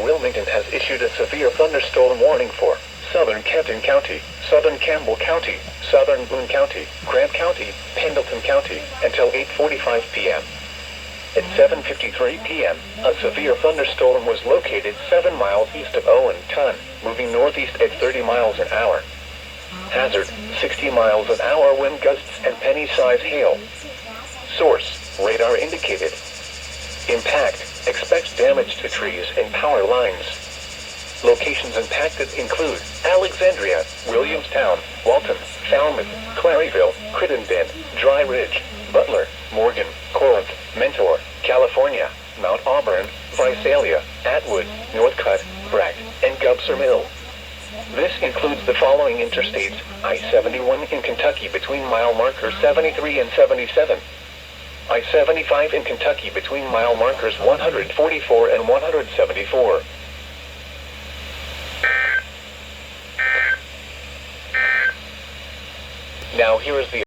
Wilmington has issued a severe thunderstorm warning for southern Kenton County, southern Campbell County, southern Boone County, Grant County, Pendleton County, until 8:45 p.m. At 7:53 p.m., a severe thunderstorm was located 7 miles east of Wilmington, moving northeast at 30 miles an hour. Hazard, 60 miles an hour wind gusts and penny-size hail. Source, radar indicated. Impact, expect damage to trees and power lines. Locations impacted include Alexandria, Williamstown, Walton, Falmouth, Claryville, Crittenden, Dry Ridge, Butler, Morgan, Corinth, Mentor, California, Mount Auburn, Visalia, Atwood, Northcutt, Brack, and Gubser Mill. This includes the following interstates: I-71 in Kentucky between mile markers 73 and 77. I-75 in Kentucky between mile markers 144 and 174. Now here is the